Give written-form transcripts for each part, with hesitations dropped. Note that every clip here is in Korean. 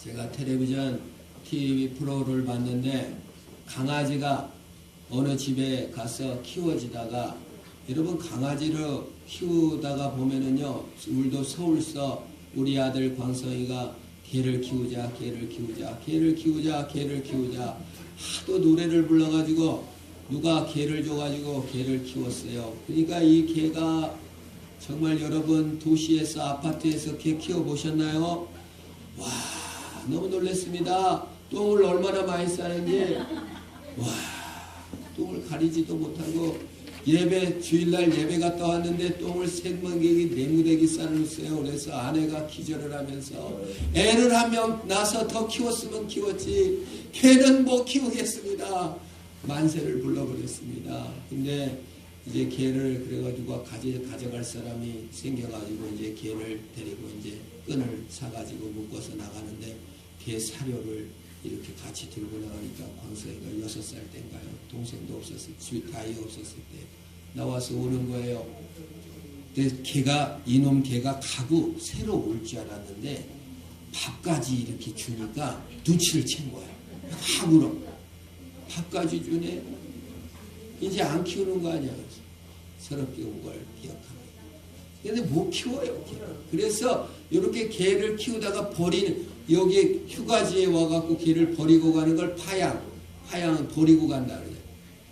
제가 텔레비전 TV 프로를 봤는데 강아지가 어느 집에 가서 키워지다가 여러분 강아지를 키우다가 보면은요 우리도 서울서 우리 아들 광성이가 개를 키우자 하도 노래를 불러가지고 누가 개를 줘가지고 개를 키웠어요. 그러니까 이 개가 정말 여러분 도시에서 아파트에서 개 키워보셨나요? 와 너무 놀랐습니다. 똥을 얼마나 많이 싸는지 와 똥을 가리지도 못하고 예배 주일날 예배 갔다 왔는데 똥을 생명객이 네무대기 싸놓았어요. 그래서 아내가 기절을 하면서 애를 한 명 낳아서 더 키웠으면 키웠지 개는 못 키우겠습니다. 만세를 불러버렸습니다. 근데 이제 개를 그래가지고 가져갈 사람이 생겨가지고 이제 개를 데리고 이제 끈을 사가지고 묶어서 나가는데 개 사료를 이렇게 같이 들고 나가니까 광석이가 6살 때인가요? 동생도 없었을 때, 다이 없었을 때 나와서 오는 거예요. 근데 개가 이놈 개가 가고 새로 올 줄 알았는데 밥까지 이렇게 주니까 눈치를 챈 거야. 밥으로 밥까지 주네. 이제 안 키우는 거 아니야. 서럽게 온 걸 기억합니다. 근데 못 키워요. 그래서 이렇게 개를 키우다가 버리는 여기 휴가지에 와갖고 개를 버리고 가는 걸 파양은 버리고 간다 그래요.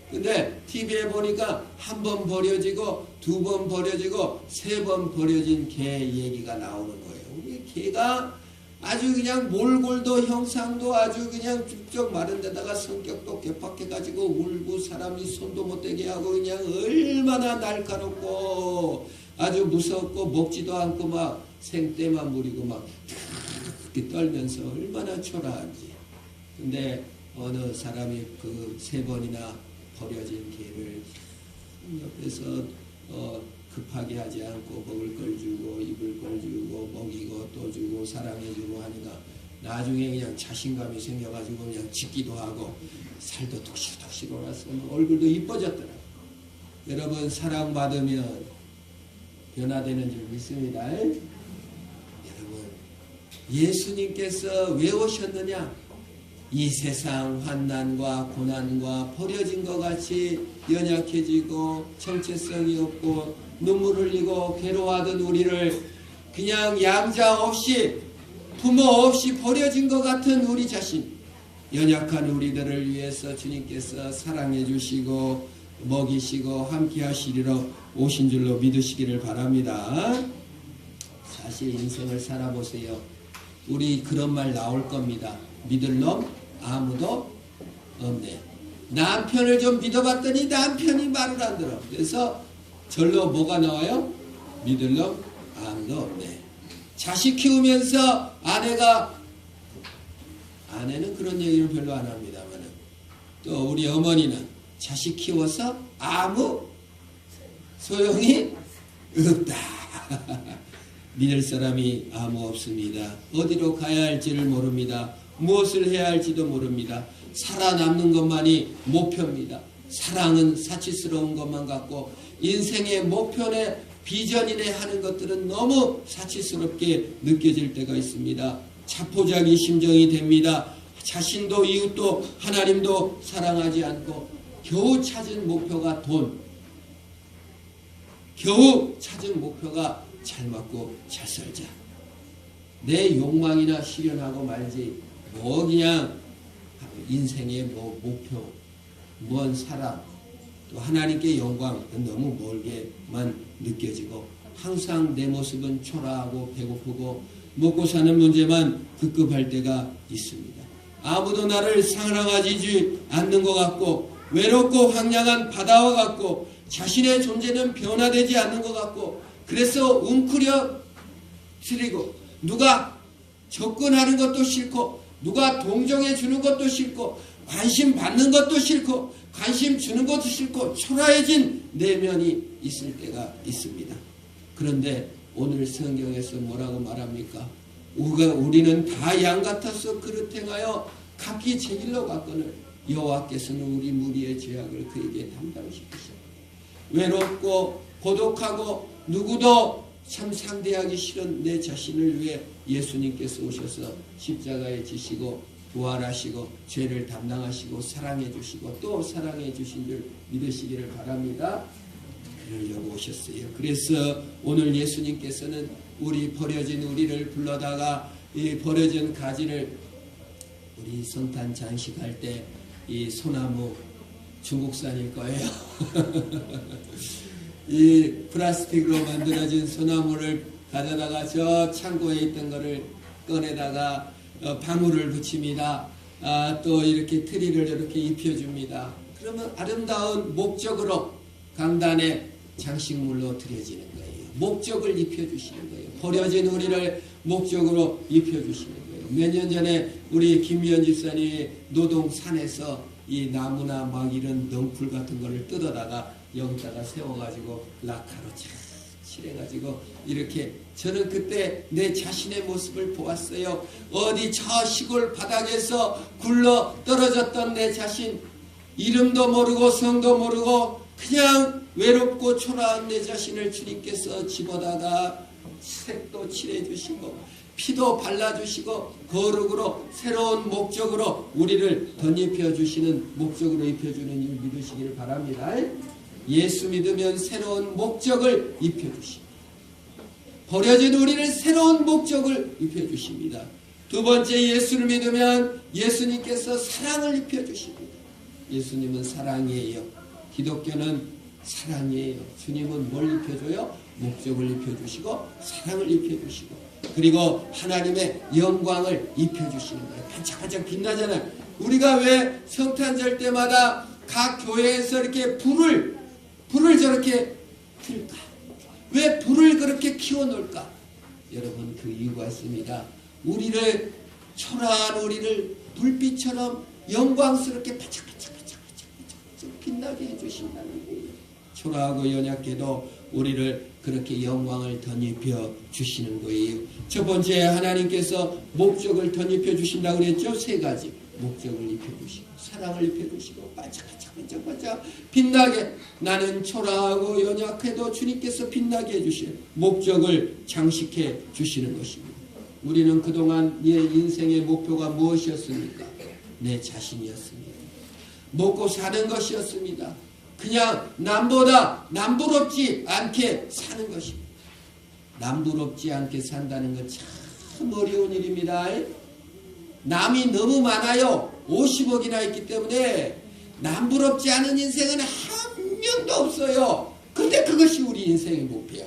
근데 TV에 보니까 한 번 버려지고 두 번 버려지고 세 번 버려진 개 얘기가 나오는 거예요. 우리 개가 아주 그냥 몰골도 형상도 아주 그냥 쭉쭉 마른 데다가 성격도 개팍해가지고 울고 사람이 손도 못 대게 하고 그냥 얼마나 날카롭고 아주 무섭고 먹지도 않고 막 생떼만 부리고 막 이렇게 떨면서 얼마나 초라한지. 근데 어느 사람이 그 3번이나 버려진 개를 옆에서 급하게 하지 않고 먹을 걸 주고 입을 걸 주고 먹이고 또 주고 사랑해주고 하니까 나중에 그냥 자신감이 생겨가지고 그냥 짖기도 하고 살도 톡실톡실 올라서 얼굴도 이뻐졌더라고요. 여러분 사랑받으면 변화되는 줄 믿습니다. 여러분 예수님께서 왜 오셨느냐? 이 세상 환난과 고난과 버려진 것 같이 연약해지고 정체성이 없고 눈물 흘리고 괴로워하던 우리를 그냥 양자 없이 부모 없이 버려진 것 같은 우리 자신 연약한 우리들을 위해서 주님께서 사랑해 주시고 먹이시고 함께 하시리로 오신 줄로 믿으시기를 바랍니다. 사실 인생을 살아보세요. 우리 그런 말 나올 겁니다. 믿을 놈 아무도 없네. 남편을 좀 믿어봤더니 남편이 말을 안 들어. 그래서 절로 뭐가 나와요? 믿을 놈 아무도 없네. 자식 키우면서 아내는 그런 얘기를 별로 안 합니다만 또 우리 어머니는 자식 키워서 아무 소용이 없다. 믿을 사람이 아무 없습니다. 어디로 가야 할지를 모릅니다. 무엇을 해야 할지도 모릅니다. 살아남는 것만이 목표입니다. 사랑은 사치스러운 것만 같고 인생의 목표네 비전이네 하는 것들은 너무 사치스럽게 느껴질 때가 있습니다. 자포자기 심정이 됩니다. 자신도 이웃도 하나님도 사랑하지 않고 겨우 찾은 목표가 돈, 겨우 찾은 목표가 잘 먹고 잘 살자. 내 욕망이나 실현하고 말지 뭐 그냥 인생의 뭐 목표, 뭔 사랑, 또 하나님께 영광 너무 멀게만 느껴지고 항상 내 모습은 초라하고 배고프고 먹고 사는 문제만 급급할 때가 있습니다. 아무도 나를 사랑하지 않는 것 같고 외롭고 황량한 바다와 같고 자신의 존재는 변화되지 않는 것 같고 그래서 웅크려 쓰리고 누가 접근하는 것도 싫고 누가 동정해 주는 것도 싫고 관심 받는 것도 싫고 관심 주는 것도 싫고 초라해진 내면이 있을 때가 있습니다. 그런데 오늘 성경에서 뭐라고 말합니까? 우리는 다 양 같아서 그릇 행하여 각기 제 길로 갔거늘 여호와께서는 우리 무리의 죄악을 그에게 담당시키셨다. 외롭고 고독하고 누구도 참 상대하기 싫은 내 자신을 위해 예수님께서 오셔서 십자가에 지시고 부활하시고 죄를 담당하시고 사랑해 주시고 또 사랑해 주신 줄 믿으시기를 바랍니다. 그러려고 오셨어요. 그래서 오늘 예수님께서는 우리 버려진 우리를 불러다가 이 버려진 가지를 우리 성탄 장식할 때 이 소나무 중국산일 거예요. 이 플라스틱으로 만들어진 소나무를 가져다가 저 창고에 있던 거를 꺼내다가 방울을 붙입니다. 또 이렇게 트리를 이렇게 입혀줍니다. 그러면 아름다운 목적으로 강단에 장식물로 드려지는 거예요. 목적을 입혀주시는 거예요. 버려진 우리를 목적으로 입혀주시는 거예요. 몇 년 전에 우리 김미연 집사님이 노동산에서 이 나무나 막 이런 넝풀 같은 거를 뜯어다가 여기다가 세워가지고 라카로 잘 칠해가지고 이렇게 저는 그때 내 자신의 모습을 보았어요. 어디 저 시골 바닥에서 굴러 떨어졌던 내 자신, 이름도 모르고 성도 모르고 그냥 외롭고 초라한 내 자신을 주님께서 집어다가 색도 칠해주시고 피도 발라주시고 거룩으로 새로운 목적으로 우리를 덧입혀주시는 목적으로 입혀주는 일 믿으시기를 바랍니다. 예수 믿으면 새로운 목적을 입혀주십니다. 버려진 우리를 새로운 목적을 입혀주십니다. 두 번째, 예수를 믿으면 예수님께서 사랑을 입혀주십니다. 예수님은 사랑이에요. 기독교는 사랑이에요. 주님은 뭘 입혀줘요? 목적을 입혀주시고 사랑을 입혀주시고 그리고 하나님의 영광을 입혀주시는 거예요. 반짝반짝 빛나잖아요. 우리가 왜 성탄절 때마다 각 교회에서 이렇게 불을 저렇게 틀까? 왜 불을 그렇게 키워놓을까? 여러분, 그 이유가 있습니다. 우리를, 초라한 우리를 불빛처럼 영광스럽게 반짝반짝 빛나게 해주신다는 거예요. 초라하고 연약해도 우리를 그렇게 영광을 덧입혀 주시는 거예요. 첫 번째, 하나님께서 목적을 덧입혀 주신다고 그랬죠? 세 가지. 목적을 입혀주시고 사랑을 입혀주시고 반짝반짝 빛나게, 나는 초라하고 연약해도 주님께서 빛나게 해주시는 목적을 장식해 주시는 것입니다. 우리는 그동안 내 인생의 목표가 무엇이었습니까? 내 자신이었습니다. 먹고 사는 것이었습니다. 그냥 남보다 남부럽지 않게 사는 것입니다. 남부럽지 않게 산다는 건 참 어려운 일입니다. 남이 너무 많아요. 50억이나 있기 때문에 남부럽지 않은 인생은 한 명도 없어요. 근데 그것이 우리 인생의 목표야.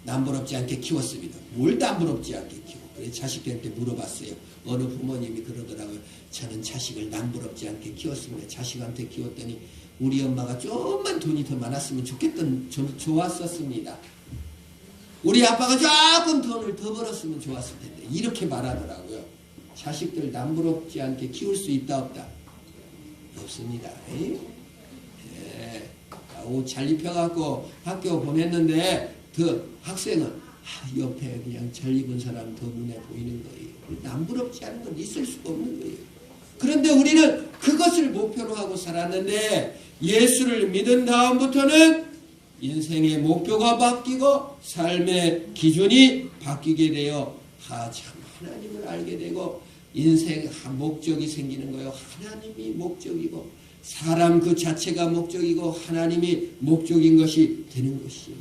남부럽지 않게 키웠습니다. 뭘 남부럽지 않게 키워? 그래 자식들한테 물어봤어요. 어느 부모님이 그러더라고요. 저는 자식을 남부럽지 않게 키웠습니다. 자식한테 키웠더니 우리 엄마가 조금만 돈이 더 많았으면 좋았었습니다. 우리 아빠가 조금 돈을 더 벌었으면 좋았을 텐데 이렇게 말하더라고요. 자식들 남부럽지 않게 키울 수 있다 없다? 없습니다. 옷 잘 입혀갖고 학교 보냈는데 그 학생은 옆에 그냥 잘 입은 사람 더 눈에 보이는 거예요. 남부럽지 않은 건 있을 수가 없는 거예요. 그런데 우리는 그것을 목표로 하고 살았는데 예수를 믿은 다음부터는 인생의 목표가 바뀌고 삶의 기준이 바뀌게 되어 참 하나님을 알게 되고 인생 목적이 생기는 거예요. 하나님이 목적이고 사람 그 자체가 목적이고 하나님이 목적인 것이 되는 것이에요.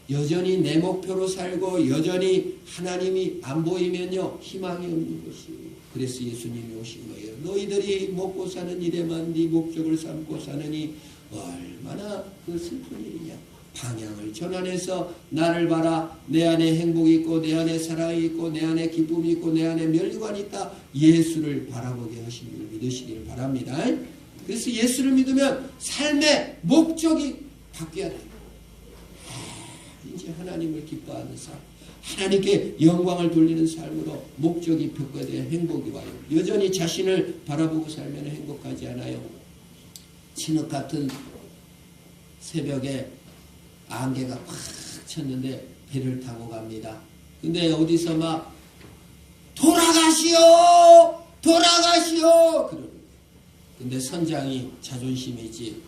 여전히 내 목표로 살고 여전히 하나님이 안 보이면요 희망이 없는 것이에요. 그래서 예수님이 오신 거예요. 너희들이 먹고 사는 일에만 네 목적을 삼고 사느니 얼마나 그 슬픈 일이냐. 방향을 전환해서 나를 봐라. 내 안에 행복이 있고 내 안에 사랑이 있고 내 안에 기쁨이 있고 내 안에 면류관이 있다. 예수를 바라보게 하신 줄 믿으시기를 바랍니다. 그래서 예수를 믿으면 삶의 목적이 바뀌어야 돼요. 이제 하나님을 기뻐하는 삶, 하나님께 영광을 돌리는 삶으로 목적이 바뀌어야 행복이 와요. 여전히 자신을 바라보고 살면 행복하지 않아요. 진흙 같은 새벽에 안개가 팍 쳤는데 배를 타고 갑니다. 근데 어디서 막 돌아가시오! 돌아가시오! 그러는 거예요. 근데 선장이 자존심이지.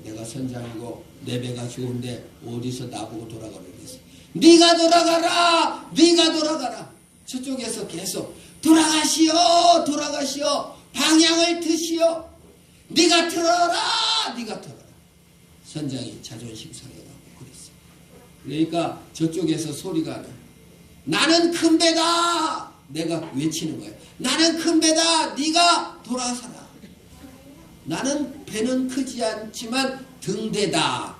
내가 선장이고 내 배가 좋은데 어디서 나보고 돌아가라고 했어. 네가 돌아가라, 네가 돌아가라. 저쪽에서 계속 돌아가시오, 돌아가시오, 방향을 트시오, 네가 틀어라, 네가 틀어라. 선장이 자존심 상해가고 그랬어요. 그러니까 저쪽에서 소리가 나. 나는 큰 배다. 내가 외치는 거예요. 나는 큰 배다. 네가 돌아서라. 나는 배는 크지 않지만 등대다.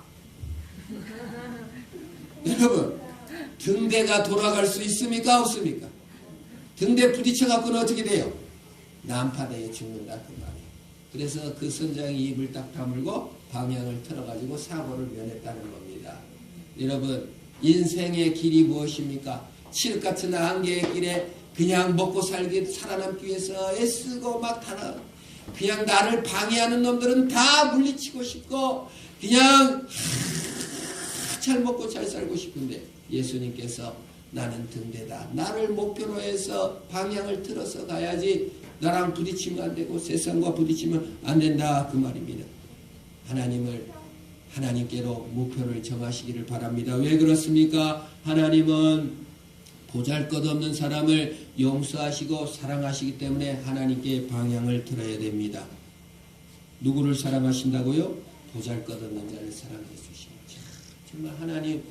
여러분, 등대가 돌아갈 수 있습니까? 없습니까? 등대 부딪혀갖고는 어떻게 돼요? 난파대에 죽는다 그 말이에요. 그래서 그 선장이 입을 딱 다물고 방향을 틀어가지고 사고를 면했다는 겁니다. 여러분, 인생의 길이 무엇입니까? 칠흑 같은 한계의 길에 그냥 먹고 살아남기 위해서 애쓰고 막 달아. 그냥 나를 방해하는 놈들은 다 물리치고 싶고 그냥 잘 먹고 잘 살고 싶은데 예수님께서 나는 등대다. 나를 목표로 해서 방향을 틀어서 가야지 나랑 부딪히면 안 되고 세상과 부딪히면 안 된다 그 말입니다. 하나님께로 목표를 정하시기를 바랍니다. 왜 그렇습니까? 하나님은 보잘것없는 사람을 용서하시고 사랑하시기 때문에 하나님께 방향을 틀어야 됩니다. 누구를 사랑하신다고요? 보잘것없는 자를 사랑해 주십니다. 정말 하나님,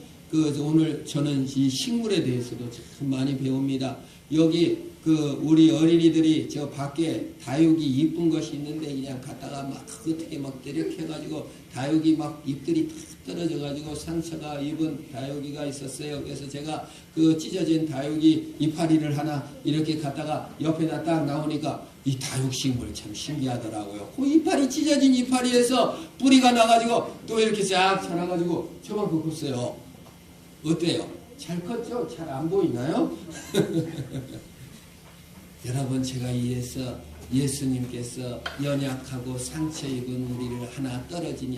오늘 저는 이 식물에 대해서도 참 많이 배웁니다. 여기 우리 어린이들이 저 밖에 다육이 이쁜 것이 있는데 그냥 갖다가 막 어떻게 막 때려켜가지고 다육이 막 잎들이 탁 떨어져가지고 상처가 입은 다육이가 있었어요. 그래서 제가 그 찢어진 다육이 이파리를 하나 이렇게 갖다가 옆에다 딱 나오니까 이 다육식물 참 신기하더라고요. 그 이파리 찢어진 이파리에서 뿌리가 나가지고 또 이렇게 쫙 자라가지고 저만큼 컸어요. 어때요? 잘 컸죠? 잘 안 보이나요? 여러분, 제가 이래서 예수님께서 연약하고 상처 입은 우리를 하나 떨어진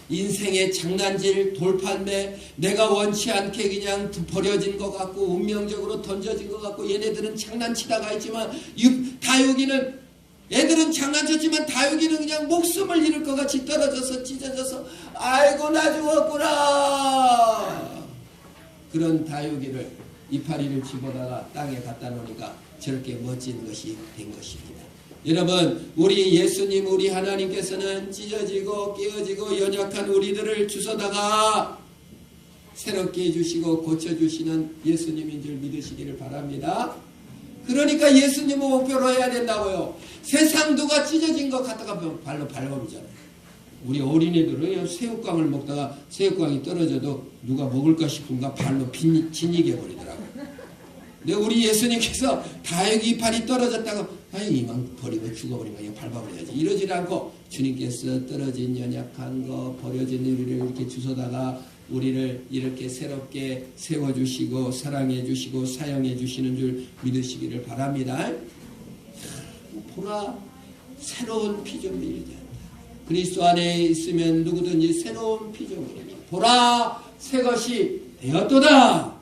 인생의 장난질 돌판매, 내가 원치 않게 그냥 버려진 것 같고 운명적으로 던져진 것 같고 얘네들은 장난치다가 있지만 다육이는 애들은 장난쳤지만 다육이는 그냥 목숨을 잃을 것 같이 떨어져서 찢어져서 아이고 나 죽었구나. 그런 다육이를 이파리를 집어다가 땅에 갖다 놓으니까 저렇게 멋진 것이 된 것입니다. 여러분, 우리 예수님, 우리 하나님께서는 찢어지고 깨어지고 연약한 우리들을 주워다가 새롭게 해주시고 고쳐주시는 예수님인 줄 믿으시기를 바랍니다. 그러니까 예수님을 목표로 해야 된다고요. 세상 누가 찢어진 것 갖다가 발로 밟아보잖아요. 우리 어린이들은 새우깡을 먹다가 새우깡이 떨어져도 누가 먹을까 싶은가 발로 진이게 버리더라고요. 근데 우리 예수님께서 다육이 이파리 떨어졌다고 아이 이만 버리고 죽어버리면 그냥 밟아버려야지 이러지 않고 주님께서 떨어진 연약한 거 버려진 우리를 이렇게 주워다가 우리를 이렇게 새롭게 세워주시고 사랑해주시고 사용해주시는 줄 믿으시기를 바랍니다. 보라, 새로운 피조물이다. 그리스도 안에 있으면 누구든지 새로운 피조물입니다. 보라, 새 것이 되었도다.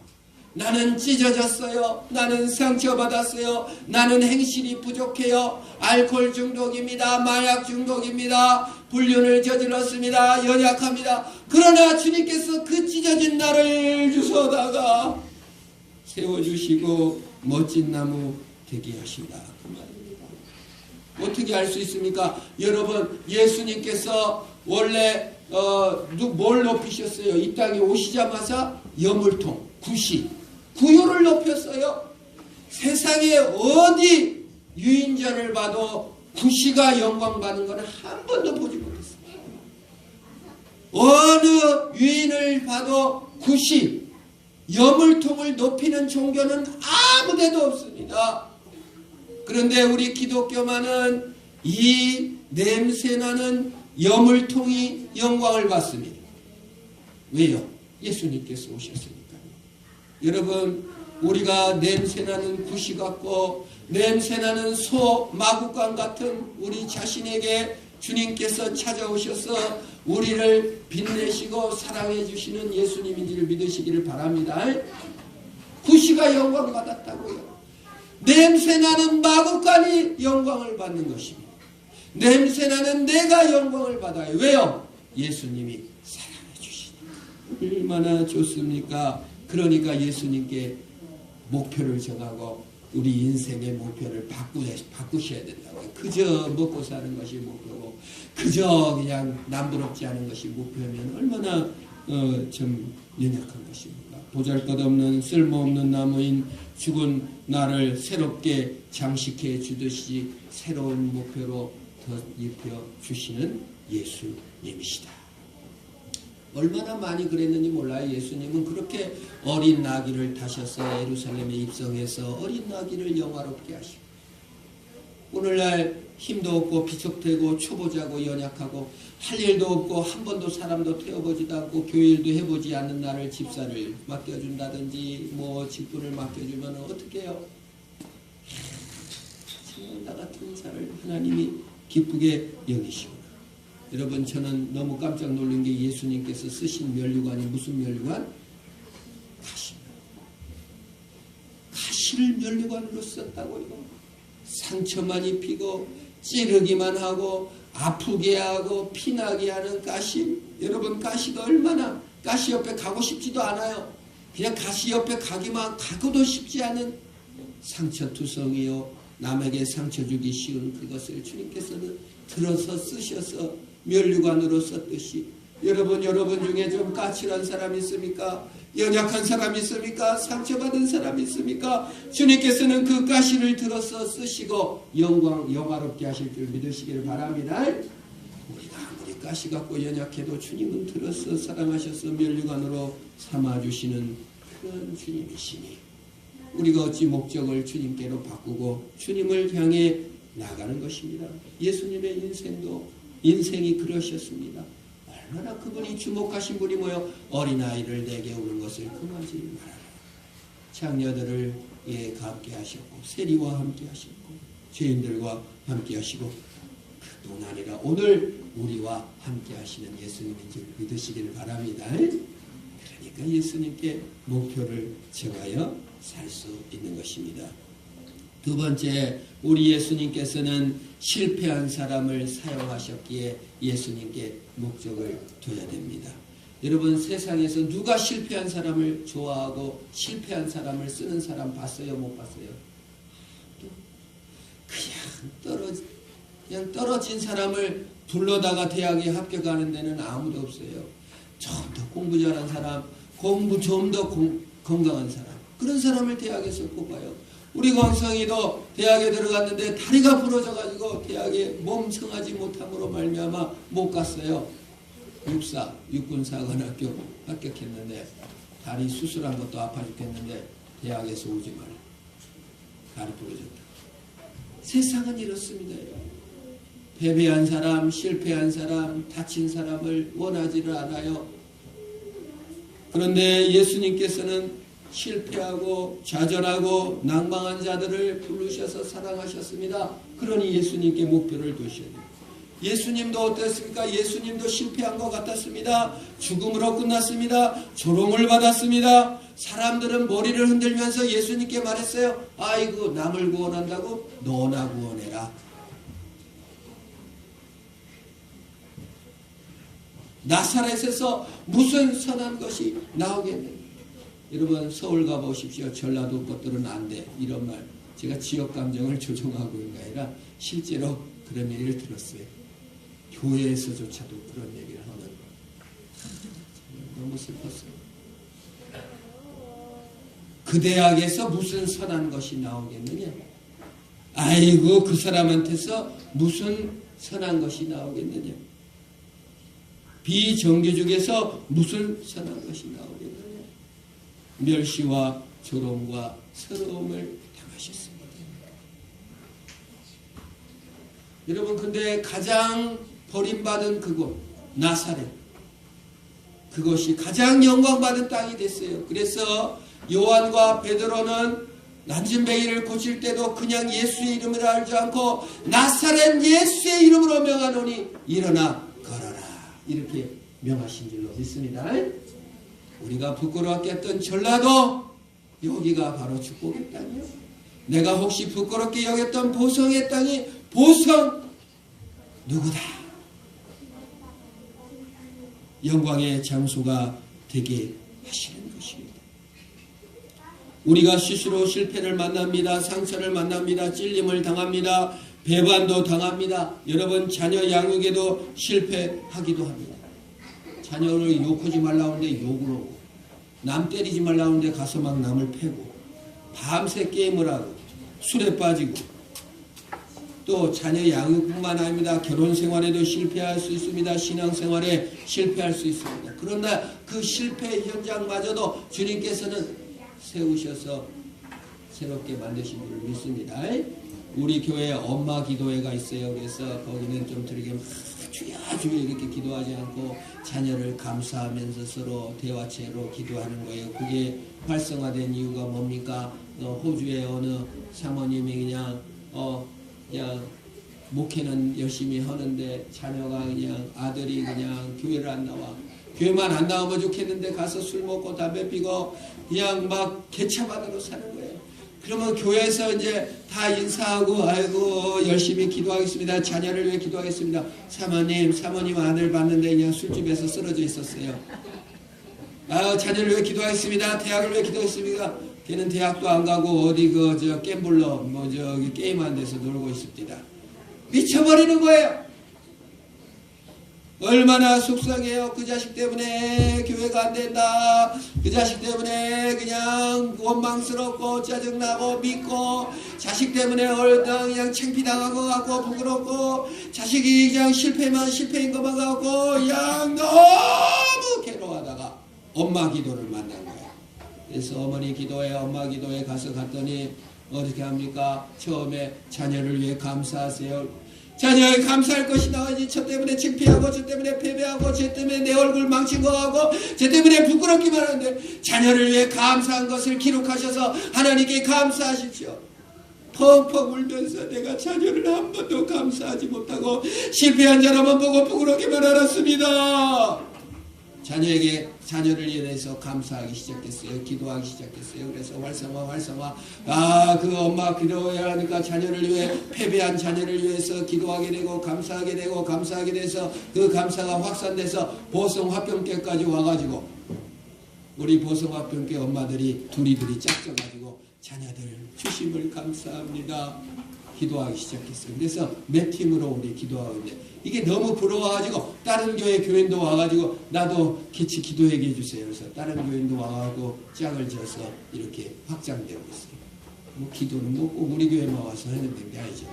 나는 찢어졌어요. 나는 상처받았어요. 나는 행실이 부족해요. 알코올 중독입니다. 마약 중독입니다. 불륜을 저질렀습니다. 연약합니다. 그러나 주님께서 그 찢어진 나를 주워다가 세워주시고 멋진 나무 되게 하신다. 그 말입니다. 어떻게 알 수 있습니까? 여러분, 예수님께서 원래 뭘 높이셨어요? 이 땅에 오시자마자 여물통, 구유를 높였어요. 세상에 어디 유인전을 봐도 구시가 영광받는 것은 한 번도 보지 못했습니다. 어느 유인을 봐도 구시, 여물통을 높이는 종교는 아무데도 없습니다. 그런데 우리 기독교만은 이 냄새나는 여물통이 영광을 받습니다. 왜요? 예수님께서 오셨으니까요. 여러분, 우리가 냄새나는 구시 같고 냄새나는 소, 마구간 같은 우리 자신에게 주님께서 찾아오셔서 우리를 빛내시고 사랑해 주시는 예수님인 줄 믿으시기를 바랍니다. 구시가 영광을 받았다고요. 냄새나는 마구간이 영광을 받는 것입니다. 냄새나는 내가 영광을 받아요. 왜요? 예수님이 사랑해 주시니까. 얼마나 좋습니까? 그러니까 예수님께 목표를 정하고 우리 인생의 목표를 바꾸셔야 된다고요. 그저 먹고 사는 것이 목표고 그저 그냥 남부럽지 않은 것이 목표면 얼마나 좀 연약한 것입니까? 보잘것없는 쓸모없는 나무인 죽은 나를 새롭게 장식해 주듯이 새로운 목표로 더 입혀 주시는 예수님이시다. 얼마나 많이 그랬는지 몰라요. 예수님은 그렇게 어린 나귀를 타셔서 예루살렘에 입성해서 어린 나귀를 영화롭게 하시고 오늘날 힘도 없고 비척되고 초보자고 연약하고 할 일도 없고 한 번도 사람도 태워보지도 않고 교일도 해보지 않는 나를 집사를 맡겨준다든지 뭐 직분을 맡겨주면 어떻게 해요? 정말 나 같은 자를 하나님이 기쁘게 여기시구나. 여러분 저는 너무 깜짝 놀란 게 예수님께서 쓰신 면류관이 무슨 면류관? 가시를 면류관으로 썼다고요. 상처만 입히고 찌르기만 하고 아프게 하고 피나게 하는 가시. 여러분 가시가 얼마나 가시 옆에 가고 싶지도 않아요. 그냥 가시 옆에 가고도 싶지 않은 상처투성이요 남에게 상처 주기 쉬운 그것을 주님께서는 들어서 쓰셔서 면류관으로 썼듯이 여러분 중에 좀 까칠한 사람 있습니까? 연약한 사람 있습니까? 상처받은 사람 있습니까? 주님께서는 그 가시를 들어서 쓰시고 영화롭게 하실 줄 믿으시기를 바랍니다. 우리가 아무리 가시 같고 연약해도 주님은 들어서 사랑하셔서 면류관으로 삼아주시는 그런 주님이시니 우리가 어찌 목적을 주님께로 바꾸고 주님을 향해 나가는 것입니다. 예수님의 인생이 그러셨습니다. 얼마나 그분이 주목하신 분이 뭐요? 어린아이를 내게 오는 것을 금하지 말아라. 장녀들을 함께 하셨고 세리와 함께 하셨고 죄인들과 함께 하시고 그뿐 아니라 오늘 우리와 함께 하시는 예수님인 줄 믿으시기를 바랍니다. 그러니까 예수님께 목표를 정하여 살 수 있는 것입니다. 두 번째, 우리 예수님께서는 실패한 사람을 사용하셨기에 예수님께 목적을 둬야 됩니다. 여러분 세상에서 누가 실패한 사람을 좋아하고 실패한 사람을 쓰는 사람 봤어요? 못 봤어요? 그냥 떨어진 사람을 불러다가 대학에 합격하는 데는 아무도 없어요. 좀 더 공부 잘한 사람, 공부 좀 더 건강한 사람, 그런 사람을 대학에서 뽑아요. 우리 광성이도 대학에 들어갔는데 다리가 부러져가지고 대학에 몸성하지 못함으로 말미암아 못 갔어요. 육군사관학교 합격했는데 다리 수술한 것도 아파 죽겠는데 대학에서 오지 마라. 다리 부러졌다. 세상은 이렇습니다. 패배한 사람, 실패한 사람, 다친 사람을 원하지를 않아요. 그런데 예수님께서는 실패하고 좌절하고 낭망한 자들을 부르셔서 사랑하셨습니다. 그러니 예수님께 목표를 두셔야 돼요. 예수님도 어땠습니까? 예수님도 실패한 것 같았습니다. 죽음으로 끝났습니다. 조롱을 받았습니다. 사람들은 머리를 흔들면서 예수님께 말했어요. 아이고 남을 구원한다고 너나 구원해라. 나사렛에서 무슨 선한 것이 나오겠느냐. 여러분 서울 가보십시오. 전라도 것들은 안 돼. 이런 말. 제가 지역 감정을 조종하고 있는 게 아니라 실제로 그런 얘기를 들었어요. 교회에서조차도 그런 얘기를 하는. 너무 슬펐어요. 그 대학에서 무슨 선한 것이 나오겠느냐. 아이고 그 사람한테서 무슨 선한 것이 나오겠느냐. 비정규직에서 무슨 선한 것이 나오겠느냐. 멸시와 조롱과 서러움을 당하셨습니다. 여러분 근데 가장 버림받은 그곳 나사렛, 그것이 가장 영광받은 땅이 됐어요. 그래서 요한과 베드로는 난진뱅이를 고칠 때도 그냥 예수의 이름을 알지 않고 나사렛 예수의 이름으로 명하노니 일어나 걸어라 이렇게 명하신 줄로 믿습니다. 우리가 부끄러웠게 했던 전라도 여기가 바로 축복의 땅이요. 내가 혹시 부끄럽게 여겼던 보성의 땅이 보성 누구다. 영광의 장소가 되게 하시는 것입니다. 우리가 스스로 실패를 만납니다. 상처를 만납니다. 찔림을 당합니다. 배반도 당합니다. 여러분 자녀 양육에도 실패하기도 합니다. 자녀를 욕하지 말라는데 욕을 하고 남 때리지 말라는데 가서 막 남을 패고 밤새 게임을 하고 술에 빠지고 또 자녀 양육뿐만 아닙니다. 결혼 생활에도 실패할 수 있습니다. 신앙생활에 실패할 수 있습니다. 그러나 그 실패 현장마저도 주님께서는 세우셔서 새롭게 만드신 줄을 믿습니다. 우리 교회에 엄마 기도회가 있어요. 그래서 거기는 좀 들게 주야 주야 이렇게 기도하지 않고 자녀를 감사하면서 서로 대화체로 기도하는 거예요. 그게 활성화된 이유가 뭡니까? 호주의 어느 사모님이 그냥 목회는 열심히 하는데 자녀가 그냥 아들이 그냥 교회를 안 나와. 교회만 안 나오면 좋겠는데 가서 술 먹고 담배 피고 그냥 막 개차반으로 사는 거예요. 그러면 교회에서 이제 다 인사하고 아이고 열심히 기도하겠습니다. 자녀를 위해 기도하겠습니다. 사모님 아들 봤는데 그냥 술집에서 쓰러져 있었어요. 자녀를 위해 기도하겠습니다. 대학을 위해 기도했습니다. 걔는 대학도 안 가고 어디 갬블러 게임하는 데서 놀고 있습니다. 미쳐버리는 거예요. 얼마나 속상해요. 그 자식 때문에 교회가 안 된다. 그 자식 때문에 그냥 원망스럽고 짜증나고 믿고 자식 때문에 그냥 창피당하고 갖고 부끄럽고 자식이 그냥 실패인 것만 갖고 그냥 너무 괴로워하다가 엄마 기도를 만난 거예요. 그래서 어머니 기도회 엄마 기도회 갔더니 어떻게 합니까? 처음에 자녀를 위해 감사하세요. 자녀에 감사할 것이 나와야지. 저 때문에 창피하고 저 때문에 패배하고 저 때문에 내 얼굴 망친 거 하고 저 때문에 부끄럽기만 하는데 자녀를 위해 감사한 것을 기록하셔서 하나님께 감사하십시오. 펑펑 울면서 내가 자녀를 한 번도 감사하지 못하고 실패한 사람만 보고 부끄럽기만 알았습니다. 자녀를 위해서 감사하기 시작했어요. 기도하기 시작했어요. 그래서 활성화. 그 엄마 기도해야 하니까 자녀를 위해 패배한 자녀를 위해서 기도하게 되고 감사하게 돼서 그 감사가 확산돼서 보성화병교까지 와가지고 우리 보성화병교 엄마들이 둘이 짝져가지고 자녀들 주심을 감사합니다. 기도하기 시작했어요. 그래서 몇 팀으로 우리 기도하고 있는데 이게 너무 부러워가지고 다른 교인도 와가지고 나도 같이 기도하게 해주세요. 그래서 다른 교인도 와가지고 짝을 지어서 이렇게 확장되고 있어요. 기도는 꼭 우리 교회만 와서 하는 게 아니죠.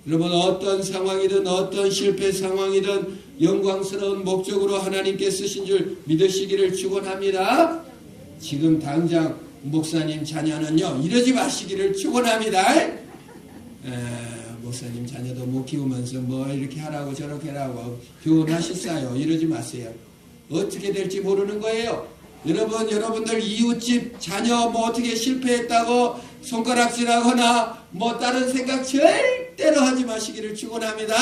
여러분 어떤 상황이든 어떤 실패 상황이든 영광스러운 목적으로 하나님께 쓰신 줄 믿으시기를 축원합니다. 지금 당장 목사님 자녀는요 이러지 마시기를 축원합니다. 목사님 자녀도 못 키우면서 이렇게 하라고 저렇게 하라고 교훈하셨어요. 이러지 마세요. 어떻게 될지 모르는 거예요. 여러분들 이웃집 자녀 어떻게 실패했다고 손가락질하거나 다른 생각 절대로 하지 마시기를 축원합니다.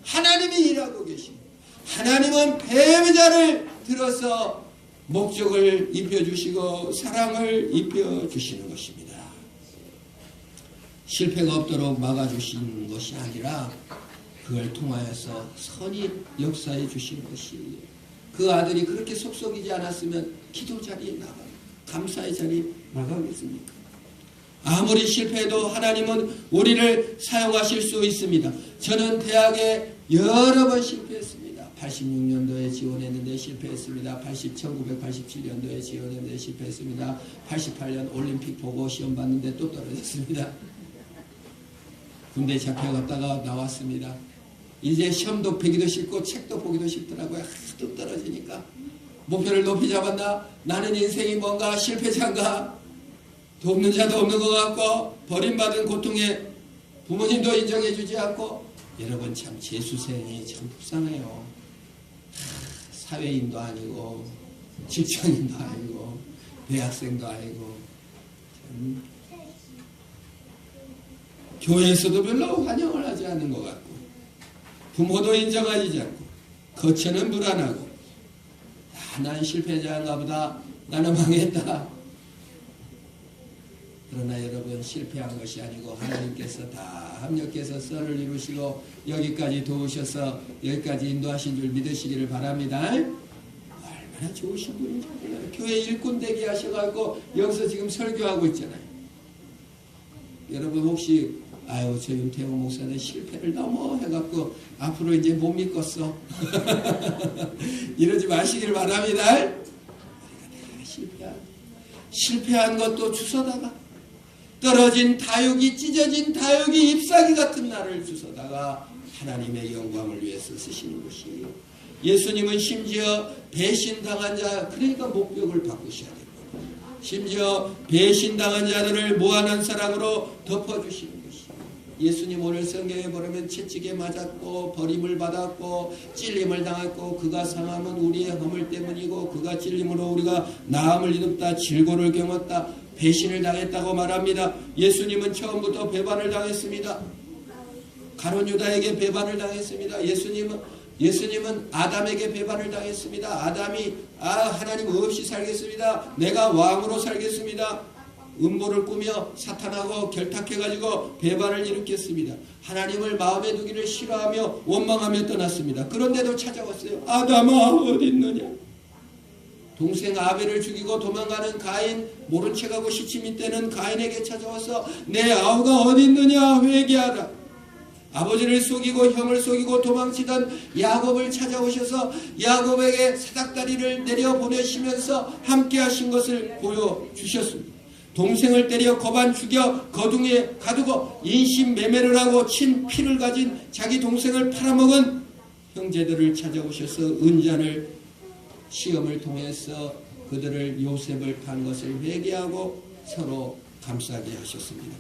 하나님이 일하고 계십니다. 하나님은 패배자를 들어서 목적을 입혀주시고 사랑을 입혀주시는 것입니다. 실패가 없도록 막아주시는 것이 아니라 그걸 통하여서 선이 역사해 주시는 것이에요. 그 아들이 그렇게 속썩이지 않았으면 기도 자리에 감사의 자리에 나가겠습니까? 아무리 실패해도 하나님은 우리를 사용하실 수 있습니다. 저는 대학에 여러 번 실패했습니다. 86년도에 지원했는데 실패했습니다. 1987년도에 지원했는데 실패했습니다. 88년 올림픽 보고 시험 봤는데 또 떨어졌습니다. 군대 잡혀갔다가 나왔습니다. 이제 시험도 보기도 싫고 책도 보기도 싫더라고요. 하도 떨어지니까. 목표를 높이 잡았나? 나는 인생이 뭔가 실패자인가? 돕는 자도 없는 것 같고 버림받은 고통에 부모님도 인정해주지 않고 여러분 참 재수생이 참 불쌍해요. 사회인도 아니고 직장인도 아니고 대학생도 아니고 참 교회에서도 별로 환영을 하지 않는 것 같고 부모도 인정하지 않고 거처는 불안하고 난 실패자인가 보다. 나는 망했다. 그러나 여러분 실패한 것이 아니고 하나님께서 다 합력해서 썰을 이루시고 여기까지 도우셔서 여기까지 인도하신 줄 믿으시기를 바랍니다. 얼마나 좋으신 분인지 몰라요. 교회 일꾼 되게 하셔가지고 여기서 지금 설교하고 있잖아요. 여러분 혹시 아유 저 윤태호 목사는 실패를 너무 해갖고 앞으로 이제 못 믿겠어 이러지 마시길 바랍니다. 실패한 것도 주워다가 떨어진 다육이 찢어진 다육이 잎사귀 같은 나를 주워다가 하나님의 영광을 위해서 쓰시는 것이에요. 예수님은 심지어 배신당한 자, 그러니까 목욕을 바꾸셔야 됩니다. 심지어 배신당한 자들을 무한한 사랑으로 덮어주시는 것이에요. 예수님 오늘 성경에 보면 채찍에 맞았고 버림을 받았고 찔림을 당했고 그가 상함은 우리의 허물 때문이고 그가 찔림으로 우리가 나음을 입었다 질고를 경었다 배신을 당했다고 말합니다. 예수님은 처음부터 배반을 당했습니다. 가룟 유다에게 배반을 당했습니다. 예수님은 아담에게 배반을 당했습니다. 아담이 하나님 없이 살겠습니다. 내가 왕으로 살겠습니다. 음모를 꾸며 사탄하고 결탁해가지고 배반을 일으켰습니다. 하나님을 마음에 두기를 싫어하며 원망하며 떠났습니다. 그런데도 찾아왔어요. 아담아 어디 있느냐. 동생 아벨을 죽이고 도망가는 가인, 모른 척하고 시침이 때는 가인에게 찾아와서 내 아우가 어디 있느냐 회개하라. 아버지를 속이고 형을 속이고 도망치던 야곱을 찾아오셔서 야곱에게 사닥다리를 내려보내시면서 함께 하신 것을 보여주셨습니다. 동생을 때려 거반 죽여 거둥이에 가두고 인신매매를 하고 친 피를 가진 자기 동생을 팔아먹은 형제들을 찾아오셔서 은잔을 시험을 통해서 그들을 요셉을 판 것을 회개하고 서로 감싸게 하셨습니다.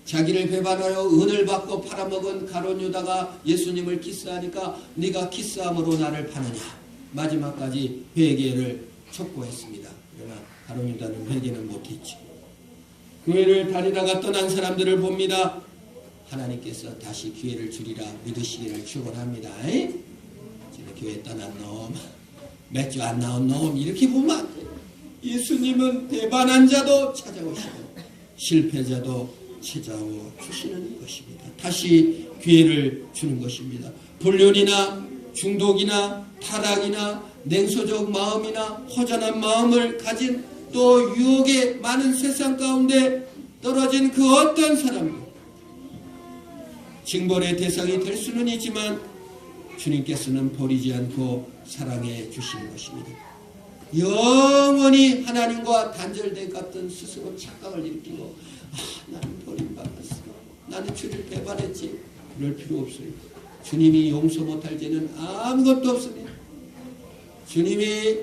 자기를 배반하여 은을 받고 팔아먹은 가룟 유다가 예수님을 키스하니까 네가 키스함으로 나를 파느냐. 마지막까지 회개를 촉구했습니다. 그러나 가룟 유다는 회개는 못했죠. 교회를 다니다가 떠난 사람들을 봅니다. 하나님께서 다시 기회를 주리라 믿으시기를 축원합니다. 지금 교회 떠난 놈, 몇 주 안 나온 놈 이렇게 보면 안 돼요. 예수님은 배반한 자도 찾아오시고 실패자도 찾아와 주시는 것입니다. 다시 기회를 주는 것입니다. 불륜이나 중독이나 타락이나 냉소적 마음이나 허전한 마음을 가진 또 유혹의 많은 세상 가운데 떨어진 그 어떤 사람도 징벌의 대상이 될 수는 있지만 주님께서는 버리지 않고 사랑해 주시는 것입니다. 영원히 하나님과 단절된 것 같은 스스로 착각을 일으키고 나는 버림받았어. 나는 주를 배반했지. 그럴 필요 없어요. 주님이 용서 못할 죄는 아무것도 없습니다. 주님이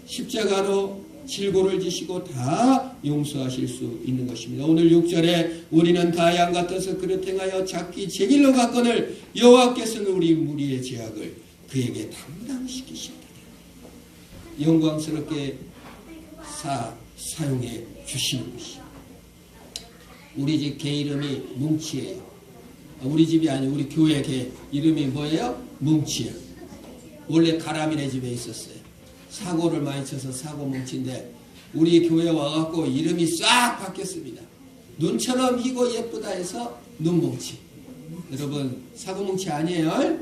십자가로 질고를 지시고 다 용서하실 수 있는 것입니다. 오늘 6절에 우리는 다 양 같아서 그릇 행하여 자기 제 길로 갔거늘 여호와께서는 우리 무리의 죄악을 그에게 담당시키신다. 영광스럽게 사용해 주시는 것이죠. 우리 집 개 이름이 뭉치예요. 우리 집이 아니고 우리 교회 개 이름이 뭐예요? 뭉치예요. 원래 가람이네 집에 있었어요. 사고를 많이 쳐서 사고 뭉치인데 우리 교회 와갖고 이름이 싹 바뀌었습니다. 눈처럼 희고 예쁘다 해서 눈뭉치. 여러분 사고 뭉치 아니에요?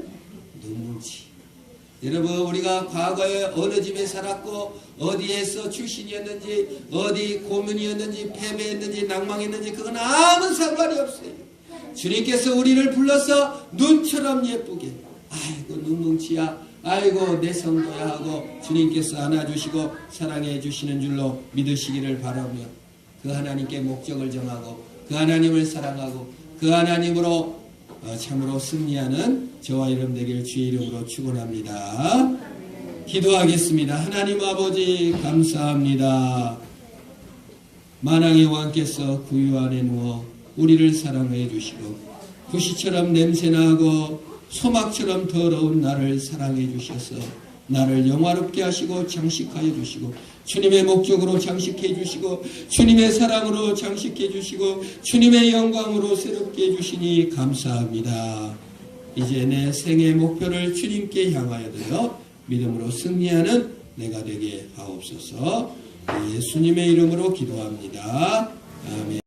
눈뭉치. 여러분 우리가 과거에 어느 집에 살았고 어디에서 출신이었는지 어디 고문이었는지 패배했는지 낭망했는지 그건 아무 상관이 없어요. 주님께서 우리를 불러서 눈처럼 예쁘게 아이고 눈뭉치야 아이고 내 성도야 하고 주님께서 안아주시고 사랑해 주시는 줄로 믿으시기를 바라며 그 하나님께 목적을 정하고 그 하나님을 사랑하고 그 하나님으로 참으로 승리하는 저와 여러분 되길 주의 이름으로 축원합니다. 기도하겠습니다. 하나님 아버지 감사합니다. 만왕의 왕께서 구유 안에 누워 우리를 사랑해 주시고 구시처럼 냄새나고 소막처럼 더러운 나를 사랑해 주셔서 나를 영화롭게 하시고 장식하여 주시고 주님의 목적으로 장식해 주시고 주님의 사랑으로 장식해 주시고 주님의 영광으로 새롭게 해주시니 감사합니다. 이제 내 생의 목표를 주님께 향하여 드려 믿음으로 승리하는 내가 되게 하옵소서. 예수님의 이름으로 기도합니다. 아멘.